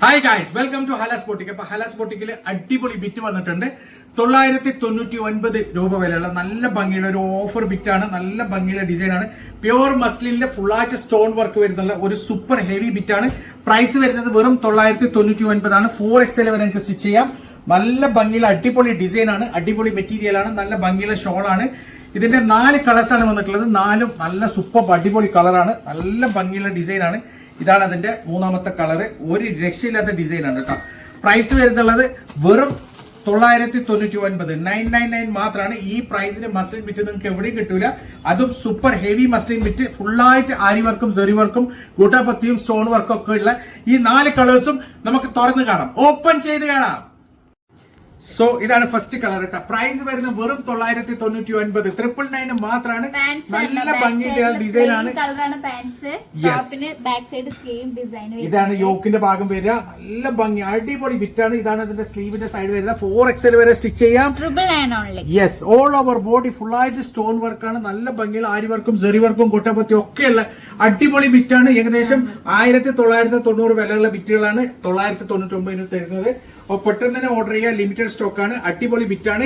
Hi guys, welcome to Halas boutique. അപ്പൊ ഹലാസ് ബോട്ടിക്കിൽ അടിപൊളി bit വന്നിട്ടുണ്ട്. 999 രൂപ വിലയുള്ള നല്ല ഭംഗിയുള്ള ഒരു ഓഫർ ബിറ്റാണ്. നല്ല ഭംഗിയുള്ള ഡിസൈനാണ്. പ്യുവർ മസ്ലിന്റെ ഫുള്ളായിട്ട് സ്റ്റോൺ വർക്ക് വരുന്നുള്ള ഒരു സൂപ്പർ ഹെവി ബിറ്റാണ്. പ്രൈസ് വരുന്നത് വെറും 999 ആണ്. 4XL വരെ നമുക്ക് സ്റ്റിച്ച് ചെയ്യാം. നല്ല ഭംഗിയുള്ള അടിപൊളി ഡിസൈനാണ്. അടിപൊളി മെറ്റീരിയൽ ആണ്. നല്ല ഭംഗിയുള്ള ഷോളാണ്. ഇതിന്റെ 4 കളേഴ്സാണ് വന്നിട്ടുള്ളത്. 4 നല്ല സൂപ്പർ അടിപൊളി കളറാണ്. നല്ല ഭംഗിയുള്ള ഡിസൈനാണ്. ഇതാണ് അതിന്റെ മൂന്നാമത്തെ കളറ്. ഒരു രക്ഷയില്ലാത്ത ഡിസൈൻ ആണ് കേട്ടോ. പ്രൈസ് വരുന്നുള്ളത് വെറും 999 999 മാത്രമാണ്. ഈ പ്രൈസിന് മസ്ലിൻ ബിറ്റ് നിങ്ങൾക്ക് എവിടെയും കിട്ടൂല. അതും സൂപ്പർ ഹെവി മസ്ലിൻ ബിറ്റ്, ഫുള്ളായിട്ട് ആരി വർക്കും സെറി വർക്കും ഗൂട്ടാപ്പത്തിയും സ്റ്റോൺ വർക്കും ഒക്കെ ഉള്ള ഈ 4 കളേഴ്സും നമുക്ക് തുറന്ന് കാണാം, ഓപ്പൺ ചെയ്ത് കാണാം. സോ ഇതാണ് ഫസ്റ്റ് കളർ കേട്ടോ. പ്രൈസ് വരുന്നത് വെറും 999 999 മാത്രമാണ്. നല്ല ഭംഗിയുടെ ഡിസൈൻ ആണ്. ഇതാണ് യോക്കിന്റെ ഭാഗം വരിക. നല്ല ഭംഗി അടിപൊളി ബിറ്റാണ്. ഇതാണ് ഇതിന്റെ സ്ലീവിന്റെ സൈഡ് വരുന്നത്. 4XL വരെ സ്റ്റിച്ച് ചെയ്യാം. Yes, all over body full ആയിട്ട് സ്റ്റോൺ വർക്കാണ്. നല്ല ഭംഗിയുള്ള ആരി വർക്കും സെറി വർക്കും കൊട്ടപ്പത്തിയും ഒക്കെയുള്ള അടിപൊളി ബിറ്റാണ്. ഏകദേശം 1990 വിലയുള്ള ബിറ്റുകളാണ് 999 തരുന്നത്. അപ്പൊ പെട്ടെന്ന് തന്നെ ഓർഡർ ചെയ്യുക. ലിമിറ്റഡ് സ്റ്റോക്ക് ആണ്. അടിപൊളി ബിറ്റാണ്.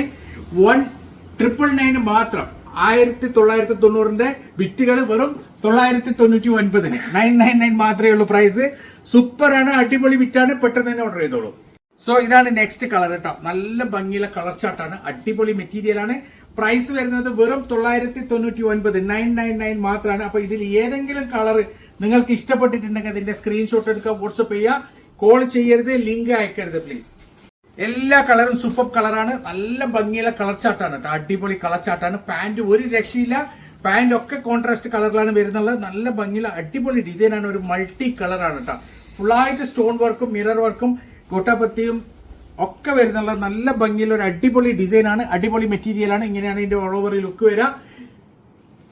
1999 മാത്രം. 1990 ബിറ്റുകൾ വെറും 999 999 മാത്രമേ ഉള്ളൂ പ്രൈസ്. സൂപ്പർ ആണ്, അടിപൊളി ബിറ്റാണ്. പെട്ടെന്ന് തന്നെ ഓർഡർ ചെയ്തോളൂ. സോ ഇതാണ് നെക്സ്റ്റ് കളർ കേട്ടോ. നല്ല ഭംഗിയുള്ള കളർ ചാർട്ടാണ്. അടിപൊളി മെറ്റീരിയൽ ആണ്. പ്രൈസ് വരുന്നത് വെറും 999 999 മാത്രമാണ്. അപ്പൊ ഇതിൽ ഏതെങ്കിലും കളർ നിങ്ങൾക്ക് ഇഷ്ടപ്പെട്ടിട്ടുണ്ടെങ്കിൽ അതിന്റെ സ്ക്രീൻഷോട്ട് എടുക്കുക, വാട്സ്ആപ്പ് ചെയ്യുക. കോൾ ചെയ്യരുത്, ലിങ്ക് അയക്കരുത് പ്ലീസ്. എല്ലാ കളറും സൂപ്പർ കളറാണ്. നല്ല ഭംഗിയുള്ള കളർ ചാർട്ടാണ് കേട്ടോ. അടിപൊളി കളർ ചാർട്ടാണ്. പാന്റ് ഒരു രക്ഷയില്ല. പാന്റ് ഒക്കെ കോൺട്രാസ്റ്റ് കളറിലാണ് വരുന്നുള്ളത്. നല്ല ഭംഗിയുള്ള അടിപൊളി ഡിസൈനാണ്. ഒരു മൾട്ടി കളറാണ് കേട്ടോ. ഫുള്ളായിട്ട് സ്റ്റോൺ വർക്കും മിറർ വർക്കും ഗോട്ടാപത്തിയും ഒക്കെ വരുന്നുള്ള നല്ല ഭംഗിയുള്ള ഒരു അടിപൊളി ഡിസൈനാണ്. അടിപൊളി മെറ്റീരിയൽ ആണ്. ഇങ്ങനെയാണ് ഇതിന്റെ ഓൾ ഓവർ ലുക്ക് വരിക.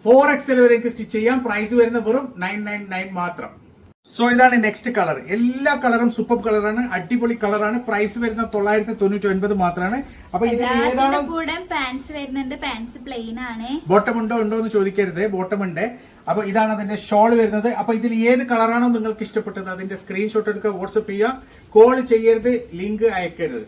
4XL വരെയൊക്കെ സ്റ്റിച്ച് ചെയ്യാം. പ്രൈസ് വരുന്നത് വെറും 999 മാത്രം. സോ ഇതാണ് നെക്സ്റ്റ് കളർ. എല്ലാ കളറും സൂപ്പർ കളറാണ്. അടിപൊളി കളറാണ്. പ്രൈസ് വരുന്നത് 999 മാത്രമാണ്. അപ്പൊ ഇത് ഏതാണ്? ബോട്ടം ഉണ്ടോ എന്ന് ചോദിക്കരുത്. ബോട്ടം ഉണ്ട്. അപ്പൊ ഇതാണ് അതിന്റെ ഷോൾ വരുന്നത്. അപ്പൊ ഇതിൽ ഏത് കളറാണോ നിങ്ങൾക്ക് ഇഷ്ടപ്പെട്ടത് അതിന്റെ സ്ക്രീൻഷോട്ട് എടുക്കുക, വാട്സ്ആപ്പ് ചെയ്യുക. കോൾ ചെയ്യരുത്, ലിങ്ക് അയക്കരുത്.